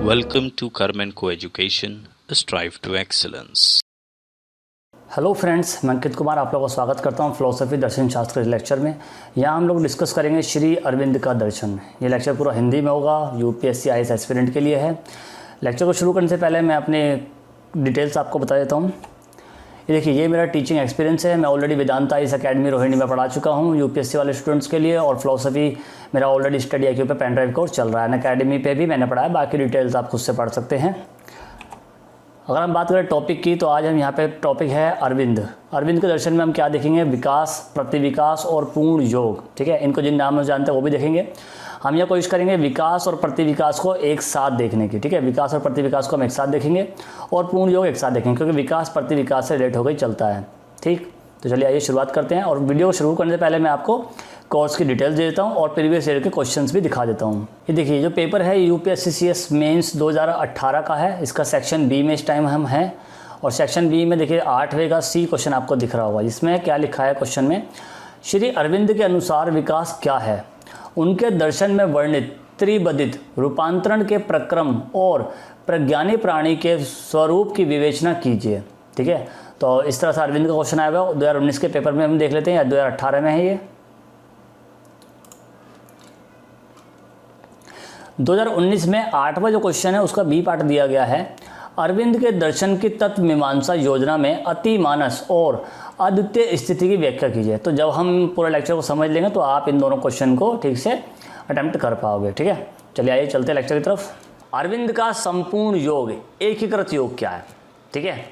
Welcome to Karman Coeducation, strive to excellence. Hello friends, मैं अंकित कुमार आप लोगों का स्वागत करता हूं फिलोसफी दर्शन शास्त्र के लेक्चर में। यहाँ हम लोग डिस्कस करेंगे श्री अरविंद का दर्शन। ये लेक्चर पूरा हिंदी में होगा, यूपीएससी आईएएस एस्पिरेंट के लिए है। लेक्चर को शुरू करने से पहले मैं अपने डिटेल्स आपको बता देता हूँ। ये देखिए, ये मेरा टीचिंग एक्सपीरियंस है। मैं ऑलरेडी वेदांता इस अकेडमी रोहिणी में पढ़ा चुका हूँ यूपीएससी वाले स्टूडेंट्स के लिए, और फिलोसफी मेरा ऑलरेडी स्टडी IQ पे पेन ड्राइव कोर्स चल रहा है। अकेडमी पे भी मैंने पढ़ा है, बाकी डिटेल्स आप खुद से पढ़ सकते हैं। अगर हम बात करें टॉपिक की, तो आज हम यहाँ पे टॉपिक है अरविंद। अरविंद के दर्शन में हम क्या देखेंगे? विकास, प्रतिविकास और पूर्ण योग। ठीक है, इनको जिन नाम में जानते हैं वो भी देखेंगे। हम यह कोशिश करेंगे विकास और प्रतिविकास को एक साथ देखने की। ठीक है, विकास और प्रतिविकास को हम एक साथ देखेंगे और पूर्ण योग एक साथ देखेंगे, क्योंकि विकास प्रतिविकास से रिलेट होकर ही चलता है। ठीक, तो चलिए आइए शुरुआत करते हैं। और वीडियो को शुरू करने से पहले मैं आपको कोर्स की डिटेल्स दे देता हूँ और प्रीवियस ईयर के क्वेश्चंस भी दिखा देता हूँ। ये देखिए, जो पेपर है यूपीएससी CS मेंस 2018 का है। इसका सेक्शन बी में इस टाइम हम हैं, और सेक्शन बी में देखिए 8वें का C क्वेश्चन आपको दिख रहा होगा। इसमें क्या लिखा है क्वेश्चन में? श्री अरविंद के अनुसार विकास क्या है? उनके दर्शन में वर्णित त्रिबदित रूपांतरण के प्रक्रम और प्रज्ञानी प्राणी के स्वरूप की विवेचना कीजिए। ठीक है, तो इस तरह से अरविंद का क्वेश्चन आया हुआ 2019 के पेपर में। हम देख लेते हैं, या 2018 में है ये। 2019 में 8वां जो क्वेश्चन है उसका B पार्ट दिया गया है। अरविंद के दर्शन की तत्व मीमांसा योजना में अति मानस और अद्वितीय स्थिति की व्याख्या कीजिए। तो जब हम पूरा लेक्चर को समझ लेंगे तो आप इन दोनों क्वेश्चन को ठीक से अटेम्प्ट कर पाओगे। ठीक है, चलिए आइए चलते हैं लेक्चर की तरफ। अरविंद का संपूर्ण योग, एकीकृत योग क्या है? ठीक है,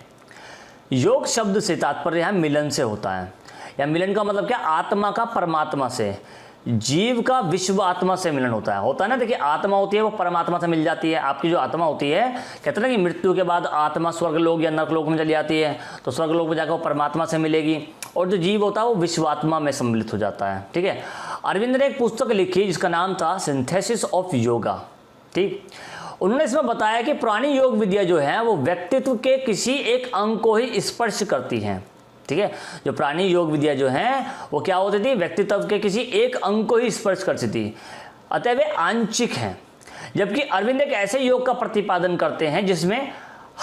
योग शब्द से तात्पर्य है मिलन से होता है, या मिलन का मतलब क्या? आत्मा का परमात्मा से, जीव का विश्व आत्मा से मिलन होता है ना। देखिए, आत्मा होती है वो परमात्मा से मिल जाती है। आपकी जो आत्मा होती है, कहते हैं ना कि मृत्यु के बाद आत्मा स्वर्ग लोक या नरक लोक में चली जाती है, तो स्वर्ग लोक में जाकर वो परमात्मा से मिलेगी, और जो जीव होता है वो विश्वात्मा में सम्मिलित हो जाता है। ठीक है, अरविंद ने एक पुस्तक लिखी जिसका नाम था सिंथेसिस ऑफ योगा। ठीक, उन्होंने इसमें बताया कि पुरानी योग विद्या जो है वो व्यक्तित्व के किसी एक अंग को ही स्पर्श करती हैं। ठीक है, जो पुरानी योग विद्या जो है वो क्या होती थी? व्यक्तित्व के किसी एक अंग को ही स्पर्श करती थी, अतः वे आंशिक हैं। जबकि अरविंद एक ऐसे योग का प्रतिपादन करते हैं जिसमें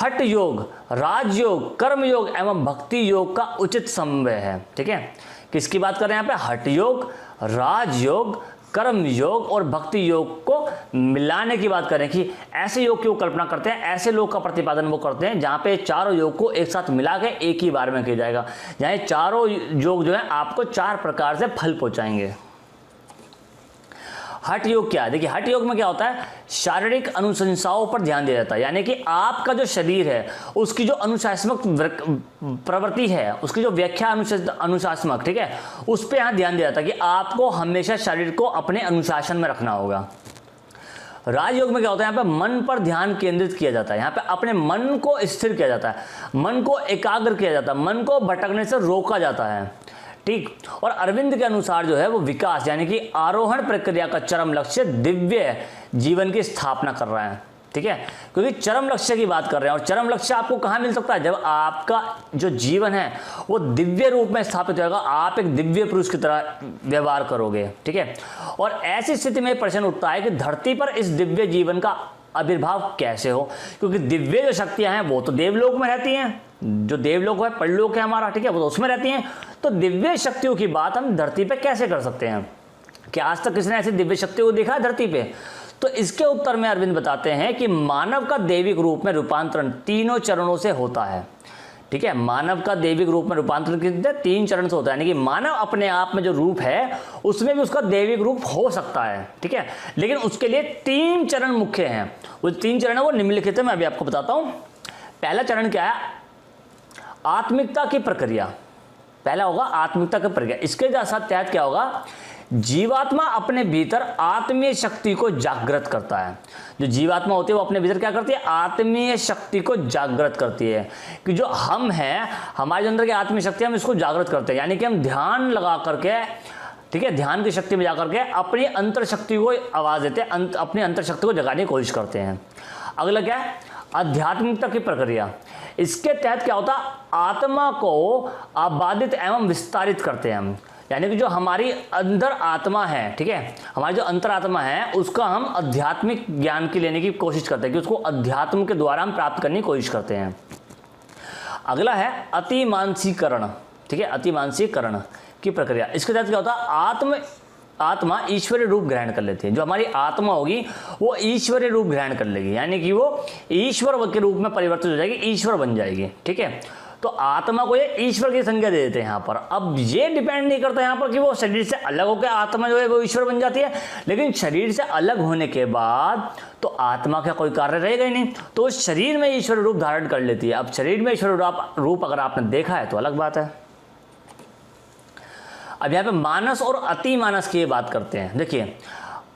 हठ योग, राजयोग, कर्म योग एवं भक्ति योग का उचित समन्वय है। ठीक है, किसकी बात कर रहे हैं यहाँ पे? हठ योग, राजयोग, कर्म योग और भक्ति योग को मिलाने की बात करें कि ऐसे योग की वो कल्पना करते हैं, ऐसे लोग का प्रतिपादन वो करते हैं जहाँ पे चारों योग को एक साथ मिला के एक ही बार में किया जाएगा, जहाँ चारों योग जो है आपको 4 प्रकार से फल पहुँचाएंगे। हठ योग क्या है? देखिए, हठ योग में क्या होता है? शारीरिक अनुशंसाओं पर ध्यान दिया जाता है, यानी कि आपका जो शरीर है उसकी जो अनुशासनात्मक प्रवृत्ति है, उसकी जो व्याख्या अनुशासनात्मक, ठीक है, उस पर यहाँ ध्यान दिया जाता है कि आपको हमेशा शरीर को अपने अनुशासन में रखना होगा। राजयोग में क्या होता है? यहाँ पे मन पर ध्यान केंद्रित किया जाता है, यहाँ पे अपने मन को स्थिर किया जाता है, मन को एकाग्र किया जाता है, मन को भटकने से रोका जाता है। ठीक, और अरविंद के अनुसार जो है वो विकास यानी कि आरोहण प्रक्रिया का चरम लक्ष्य दिव्य जीवन की स्थापना कर रहा है। ठीक है, क्योंकि चरम लक्ष्य की बात कर रहे हैं, और चरम लक्ष्य आपको कहाँ मिल सकता है? जब आपका जो जीवन है वो दिव्य रूप में स्थापित होगा, आप एक दिव्य पुरुष की तरह व्यवहार करोगे। ठीक है, और ऐसी स्थिति में प्रश्न उठता है कि धरती पर इस दिव्य जीवन का आविर्भाव कैसे हो? क्योंकि दिव्य जो शक्तियां हैं वो तो देवलोक में रहती हैं, जो देवलोक है, परलोक है हमारा, ठीक है, वो तो उसमें रहती हैं। तो दिव्य शक्तियों की बात हम धरती पे कैसे कर सकते हैं? क्या आज तक किसी ने ऐसी दिव्य शक्तियों को देखा है धरती पे? तो इसके उत्तर में अरविंद बताते हैं कि मानव का दैविक रूप में रूपांतरण 3 चरणों से होता है। ठीक है, मानव का दैविक रूप में रूपांतरण कितने 3 चरण से होता है, यानी कि मानव अपने आप में जो रूप है उसमें भी उसका दैविक रूप हो सकता है। ठीक है, लेकिन उसके लिए 3 चरण मुख्य हैं। वो 3 चरण है वो निम्नलिखित है, मैं अभी आपको बताता हूं। पहला चरण क्या है? आत्मिकता की प्रक्रिया। पहला होगा आत्मिकता की प्रक्रिया। इसके साथ तहत क्या होगा? जीवात्मा अपने भीतर आत्मीय शक्ति को जागृत करता है। जो जीवात्मा होती है वो अपने भीतर क्या करती है? आत्मीय शक्ति को जागृत करती है, कि जो हम हैं, हमारे अंदर की आत्मीय शक्ति, हम इसको जागृत करते हैं, यानी कि हम ध्यान लगा करके, ठीक है, ध्यान की शक्ति में जाकर के अपनी अंतर शक्ति को आवाज देते हैं, अपनी अंतर शक्ति को जगाने की कोशिश करते हैं। अगला क्या है? आध्यात्मिकता की प्रक्रिया। इसके तहत क्या होता है? आत्मा को आबादित एवं विस्तारित करते हैं हम। यानी कि जो हमारी अंदर आत्मा है, ठीक है, हमारी जो अंतरात्मा है उसका हम आध्यात्मिक ज्ञान की लेने की कोशिश करते हैं, कि उसको अध्यात्म के द्वारा हम प्राप्त करने की कोशिश करते हैं। अगला है अतिमानसीकरण, ठीक है, अतिमानसीकरण की प्रक्रिया। इसके तहत क्या होता है, आत्मा ईश्वरीय रूप ग्रहण कर लेती है। जो हमारी आत्मा होगी वो ईश्वरीय रूप ग्रहण कर लेगी, यानी कि वो ईश्वर के रूप में परिवर्तित हो जाएगी, ईश्वर बन जाएगी, ठीक है। तो आत्मा को ये ईश्वर की संज्ञा दे देते हैं यहाँ पर। अब ये डिपेंड नहीं करता यहाँ पर कि वो शरीर से अलग होकर आत्मा जो है वो ईश्वर बन जाती है, लेकिन शरीर से अलग होने के बाद तो आत्मा का कोई कार्य रहेगा ही नहीं, तो उस शरीर में ईश्वर रूप धारण कर लेती है। अब शरीर में ईश्वर रूप अगर आपने देखा है तो अलग बात है। अब यहाँ पे मानस और अति मानस की बात करते हैं। देखिए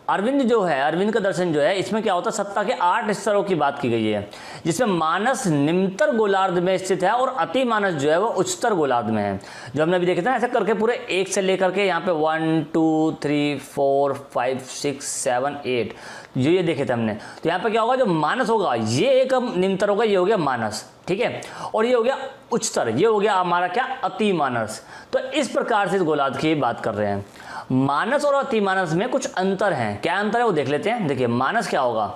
अरविंद जो है, अरविंद का दर्शन जो है, इसमें क्या होता है, सत्ता के 8 स्तरों की बात की गई है, जिसमें मानस निम्नतर गोलार्ध में स्थित है और अति मानस जो है वो उच्चतर गोलार्ध में है। जो हमने अभी देखे थे ना, ऐसे करके पूरे 1 से लेकर के यहाँ पे 1 2 3 4 5 6 7 8 ये देखे थे हमने। तो यहाँ पे क्या होगा, जो मानस होगा ये एक निम्नतर होगा, ये हो गया मानस, ठीक है, और ये हो गया उच्चतर, ये हो गया हमारा क्या, अति मानस। तो इस प्रकार से इस गोलार्ध की बात कर रहे हैं। मानस और अति मानस में कुछ अंतर हैं, क्या अंतर है वो देख लेते हैं। देखिए मानस क्या होगा,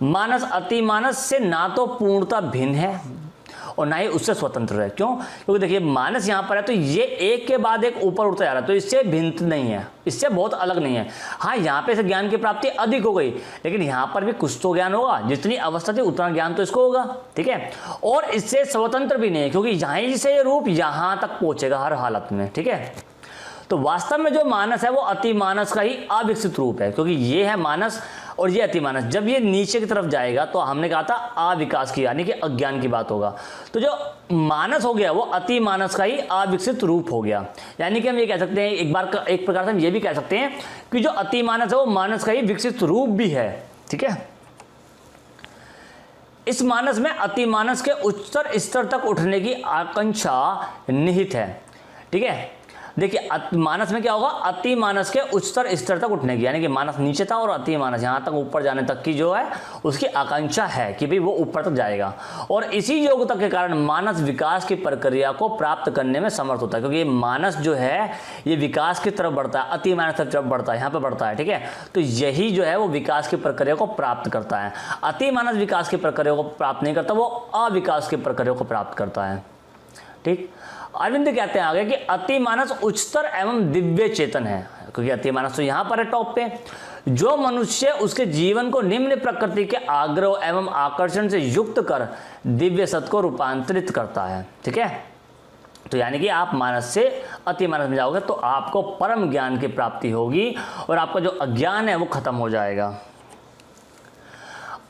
मानस अति मानस से ना तो पूर्णता भिन्न है और ना ही उससे स्वतंत्र है। क्यों? क्योंकि देखिए मानस यहाँ पर है तो ये एक के बाद एक ऊपर उठता जा रहा है, तो इससे भिन्न नहीं है, इससे बहुत अलग नहीं है। हाँ यहाँ पे से ज्ञान की प्राप्ति अधिक हो गई, लेकिन यहाँ पर भी कुछ तो ज्ञान होगा, जितनी अवस्था थी उतना ज्ञान तो इसको होगा, ठीक है। और इससे स्वतंत्र भी नहीं है, क्योंकि यहाँ से ये रूप यहाँ तक पहुँचेगा हर हालत में, ठीक है। तो वास्तव में जो मानस है वो अति मानस का ही अविकसित रूप है, क्योंकि ये है मानस और ये अति मानस। जब ये नीचे की तरफ जाएगा तो हमने कहा था अविकास की, यानी कि अज्ञान की बात होगा। तो जो मानस हो गया वो अति मानस का ही अविकसित रूप हो गया, यानी कि हम ये कह सकते हैं एक प्रकार से हम ये भी कह सकते हैं कि जो अति मानस है वो मानस का ही विकसित रूप भी है, ठीक है। इस मानस में अति मानस के उच्चतर स्तर तक उठने की आकांक्षा निहित है, ठीक है। देखिए मानस में क्या होगा, अति मानस के उच्चतर स्तर तक उठने की, यानी कि मानस नीचे था और अति मानस यहाँ तक ऊपर जाने तक की जो है उसकी आकांक्षा है कि भाई वो ऊपर तक जाएगा। और इसी योग्यता के कारण मानस विकास की प्रक्रिया को प्राप्त करने में समर्थ होता है, क्योंकि ये मानस जो है ये विकास की तरफ बढ़ता है, अति मानस की तरफ बढ़ता है, यहाँ पे बढ़ता है, ठीक है। तो यही जो है वो विकास की प्रक्रिया को प्राप्त करता है। अति मानस विकास की प्रक्रिया को प्राप्त नहीं करता, वो अविकास की प्रक्रिया को प्राप्त करता है, ठीक। अरविंद कहते हैं आगे कि अति मानस उच्चतर एवं दिव्य चेतन है, क्योंकि अति मानस तो यहाँ पर है टॉप पे। जो मनुष्य उसके जीवन को निम्न प्रकृति के आग्रह एवं आकर्षण से युक्त कर दिव्य सत्य को रूपांतरित करता है, ठीक है। तो यानी कि आप मानस से अति मानस में जाओगे तो आपको परम ज्ञान की प्राप्ति होगी और आपका जो अज्ञान है वो खत्म हो जाएगा।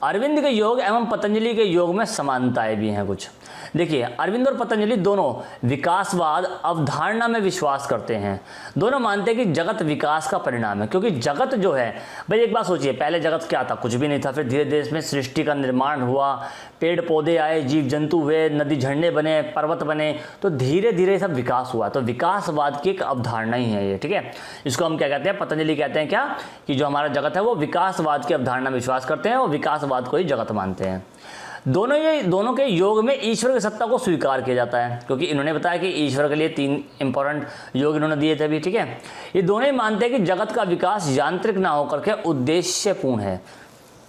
अरविंद के योग एवं पतंजलि के योग में समानताएं भी हैं कुछ। देखिए अरविंद और पतंजलि दोनों विकासवाद अवधारणा में विश्वास करते हैं। दोनों मानते हैं कि जगत विकास का परिणाम है, क्योंकि जगत जो है, भाई एक बात सोचिए, पहले जगत क्या था, कुछ भी नहीं था, फिर धीरे धीरे इसमें सृष्टि का निर्माण हुआ, पेड़ पौधे आए, जीव जंतु हुए, नदी झरने बने, पर्वत बने, तो धीरे धीरे सब विकास हुआ। तो विकासवाद की एक अवधारणा ही है ये, ठीक है। इसको हम क्या कहते हैं, पतंजलि कहते हैं क्या, कि जो हमारा जगत है वो विकासवाद की अवधारणा में विश्वास करते हैं और विकासवाद को ही जगत मानते हैं। दोनों के योग में ईश्वर की सत्ता को स्वीकार किया जाता है, क्योंकि इन्होंने बताया कि ईश्वर के लिए 3 इंपॉर्टेंट योग इन्होंने दिए थे अभी, ठीक है। ये दोनों ही मानते हैं कि जगत का विकास यांत्रिक ना होकर के उद्देश्यपूर्ण है,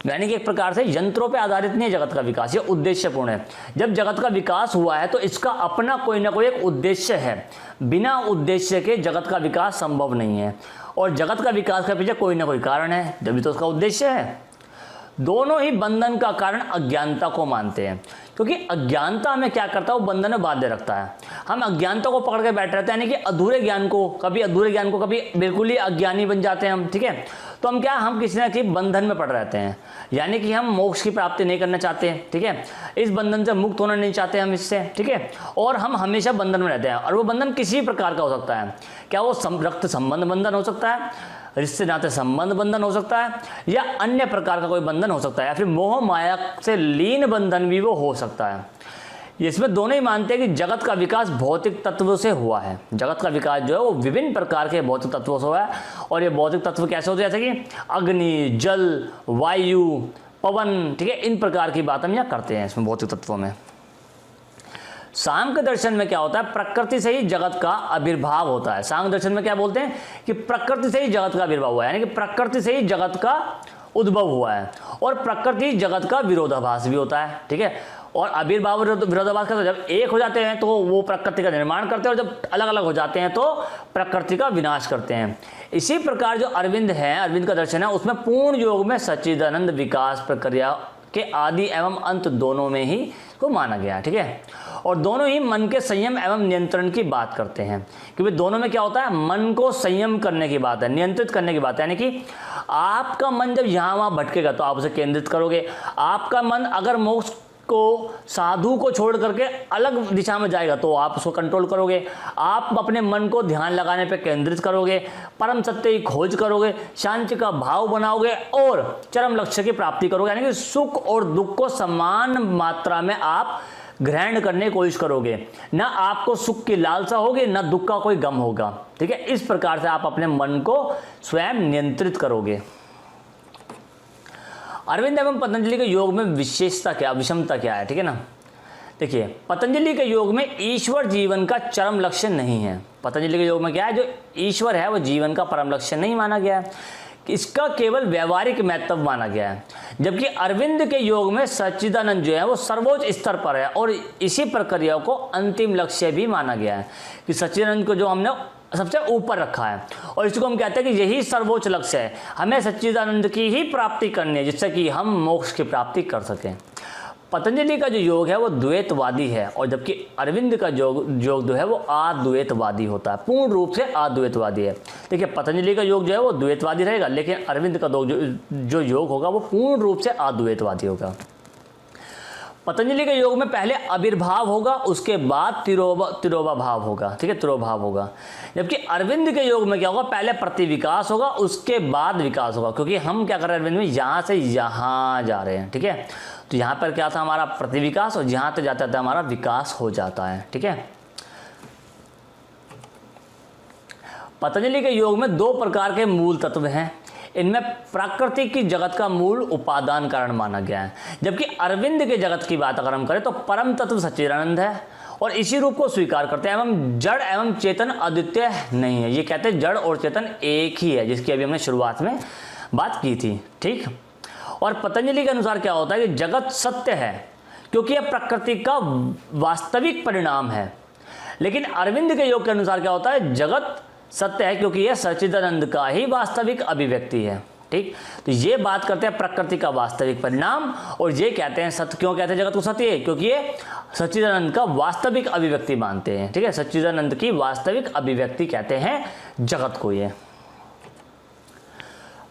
यानी कि एक प्रकार से यंत्रों पे आधारित नहीं है जगत का विकास, ये उद्देश्यपूर्ण है। जब जगत का विकास हुआ है तो इसका अपना कोई ना कोई एक उद्देश्य है, बिना उद्देश्य के जगत का विकास संभव नहीं है, और जगत का विकास के पीछे कोई ना कोई कारण है, जब तो उसका उद्देश्य है। दोनों ही बंधन का कारण अज्ञानता को मानते हैं, क्योंकि अज्ञानता हमें क्या करता है, वो बंधन में बाध्य रखता है। हम अज्ञानता को पकड़ के बैठ रहते हैं, यानी कि अधूरे ज्ञान को, कभी बिल्कुल ही अज्ञानी बन जाते हैं हम, ठीक है। तो हम क्या, हम किसी न किसी बंधन में पड़ रहते हैं, यानी कि हम मोक्ष की प्राप्ति नहीं करना चाहते हैं, ठीक है। इस बंधन से मुक्त होना नहीं चाहते हम इससे, ठीक है। और हम हमेशा बंधन में रहते हैं, और वो बंधन किसी प्रकार का हो सकता है। क्या वो रक्त संबंध बंधन हो सकता है, रिश्ते नाते संबंध बंधन हो सकता है, या अन्य प्रकार का कोई बंधन हो सकता है, या फिर मोह माया से लीन बंधन भी वो हो सकता है। इसमें दोनों ही मानते हैं कि जगत का विकास भौतिक तत्वों से हुआ है। जगत का विकास जो है वो विभिन्न प्रकार के भौतिक तत्वों से हुआ है, और ये भौतिक तत्व कैसे होते हैं, जैसे कि अग्नि, जल, वायु, पवन, ठीक है। इन प्रकार की बात हम यहाँ करते हैं इसमें भौतिक तत्वों में। सांख्य दर्शन में क्या होता है, प्रकृति से ही जगत का आविर्भाव होता है। सांख्य दर्शन में क्या बोलते हैं कि प्रकृति से ही जगत का आविर्भाव हुआ है, यानी कि प्रकृति से ही जगत का उद्भव हुआ है, और प्रकृति जगत का विरोधाभास भी होता है। ठीक है, और आविर्भाव विरोधाभास का, जब एक हो जाते हैं तो वो प्रकृति का निर्माण करते हैं, और जब अलग अलग हो जाते हैं तो प्रकृति का विनाश करते हैं। इसी प्रकार जो अरविंद है, अरविंद का दर्शन है, उसमें पूर्ण योग में सच्चिदानंद विकास प्रक्रिया के आदि एवं अंत दोनों में ही को माना गया है। ठीक है, और दोनों ही मन के संयम एवं नियंत्रण की बात करते हैं, क्योंकि दोनों में क्या होता है, मन को संयम करने की बात है, नियंत्रित करने की बात है। यानी कि आपका मन जब यहाँ वहाँ भटकेगा तो आप उसे केंद्रित करोगे। आपका मन अगर मोक्ष को, साधु को छोड़ करके अलग दिशा में जाएगा तो आप उसको कंट्रोल करोगे। आप अपने मन को ध्यान लगाने पर केंद्रित करोगे, परम सत्य की खोज करोगे, शांति का भाव बनाओगे और चरम लक्ष्य की प्राप्ति करोगे। यानी कि सुख और दुख को समान मात्रा में आप ग्रहण करने की कोशिश करोगे, ना आपको सुख की लालसा होगी, ना दुख का कोई गम होगा। ठीक है, इस प्रकार से आप अपने मन को स्वयं नियंत्रित करोगे। अरविंद एवं पतंजलि के योग में विशेषता क्या, विषमता क्या है? ठीक है ना, देखिए पतंजलि के योग में ईश्वर जीवन का चरम लक्ष्य नहीं है। पतंजलि के योग में क्या है, जो ईश्वर है वो जीवन का परम लक्ष्य नहीं माना गया है, इसका केवल व्यवहारिक महत्व माना गया है। जबकि अरविंद के योग में सच्चिदानंद जो है वो सर्वोच्च स्तर पर है, और इसी प्रक्रिया को अंतिम लक्ष्य भी माना गया है कि सच्चिदानंद को जो हमने सबसे ऊपर रखा है, और इसको हम कहते हैं कि यही सर्वोच्च लक्ष्य है, हमें सच्चिदानंद की ही प्राप्ति करनी है जिससे कि हम मोक्ष की प्राप्ति कर सकें। पतंजलि का जो योग है वो द्वैतवादी है, और जबकि अरविंद का योग जो है वो अद्वैतवादी होता है, पूर्ण रूप से अद्वैतवादी है। देखिए पतंजलि का योग जो है वो द्वैतवादी रहेगा, लेकिन अरविंद का जो योग होगा वो पूर्ण रूप से अद्वैतवादी होगा। पतंजलि के योग में पहले आविर्भाव होगा, उसके बाद तिरोभा भाव होगा। ठीक है, तिरोभाव होगा। जबकि अरविंद के योग में क्या होगा, पहले प्रतिविकास होगा, उसके बाद विकास होगा, क्योंकि हम क्या कर रहे हैं अरविंद में, यहाँ से यहाँ जा रहे हैं। ठीक है, तो यहाँ पर क्या था हमारा प्रतिविकास, और यहाँ तक जाता था हमारा विकास हो जाता है। ठीक है, पतंजलि के योग में दो प्रकार के मूल तत्व हैं। इनमें प्रकृति की जगत का मूल उपादान कारण माना गया है, जबकि अरविंद के जगत की बात अगर हम करें तो परम तत्व सच्चिदानंद है, और इसी रूप को स्वीकार करते हैं। एवं जड़ एवं चेतन अद्वितीय नहीं है, ये कहते हैं जड़ और चेतन एक ही है, जिसकी अभी हमने शुरुआत में बात की थी। ठीक, और पतंजलि के अनुसार क्या होता है कि जगत सत्य है क्योंकि यह प्रकृति का वास्तविक परिणाम है, लेकिन अरविंद के योग के अनुसार क्या होता है, जगत सत्य है क्योंकि यह सच्चिदानंद का ही वास्तविक अभिव्यक्ति है। ठीक, तो ये बात करते हैं प्रकृति का वास्तविक परिणाम, और ये कहते हैं सत्य। क्यों कहते हैं जगत को सत्य है, क्योंकि ये सच्चिदानंद का वास्तविक अभिव्यक्ति मानते हैं। ठीक है, सच्चिदानंद की वास्तविक अभिव्यक्ति कहते हैं जगत को। ये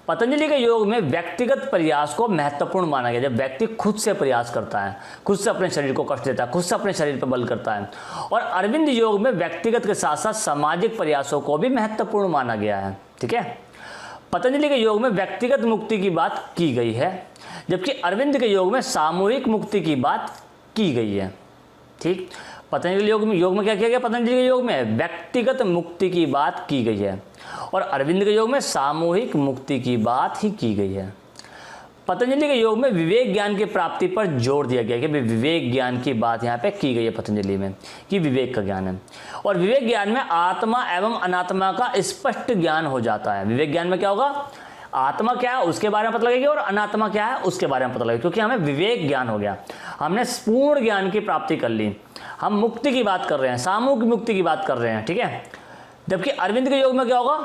पतंजलि के योग में व्यक्तिगत प्रयास को महत्वपूर्ण माना गया। जब व्यक्ति खुद से प्रयास करता है, खुद से अपने शरीर को कष्ट देता है, खुद से अपने शरीर पर बल करता है, और अरविंद योग में व्यक्तिगत के साथ साथ सामाजिक प्रयासों को भी महत्वपूर्ण माना गया है। ठीक है, पतंजलि के योग में व्यक्तिगत मुक्ति की बात की गई है, जबकि अरविंद के योग में सामूहिक मुक्ति की बात की गई है। ठीक, पतंजलि योग में क्या किया गया, पतंजलि के योग में व्यक्तिगत मुक्ति की बात की गई है, और अरविंद के योग में सामूहिक मुक्ति की बात ही की गई है। पतंजलि के योग में विवेक ज्ञान की प्राप्ति पर जोर दिया गया कि विवेक ज्ञान की बात यहाँ पे की गई है पतंजलि में, कि विवेक का ज्ञान है, और विवेक ज्ञान में आत्मा एवं अनात्मा का स्पष्ट ज्ञान हो जाता है। विवेक ज्ञान में क्या होगा, आत्मा क्या है उसके बारे में पता लगेगी, और अनात्मा क्या है उसके बारे में पता लगेगा, क्योंकि हमें विवेक ज्ञान हो गया, हमने पूर्ण ज्ञान की प्राप्ति कर ली। हम मुक्ति की बात कर रहे हैं, सामूहिक मुक्ति की बात कर रहे हैं। ठीक है, जबकि अरविंद के योग में क्या होगा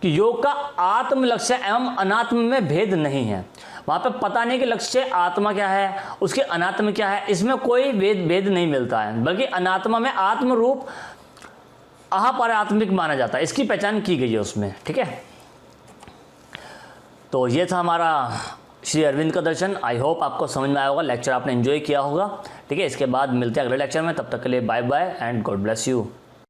कि योग का आत्म लक्ष्य एवं अनात्म में भेद नहीं है। वहाँ पे पता नहीं कि लक्ष्य आत्मा क्या है, उसके अनात्म क्या है, इसमें कोई भेद नहीं मिलता है, बल्कि अनात्मा में आत्म रूप अपारात्मिक माना जाता है, इसकी पहचान की गई है उसमें। ठीक है, तो ये था हमारा श्री अरविंद का दर्शन। आई होप आपको समझ में आया होगा, लेक्चर आपने एंजॉय किया होगा। ठीक है, इसके बाद मिलते हैं अगले लेक्चर में, तब तक के लिए bye bye and God bless you.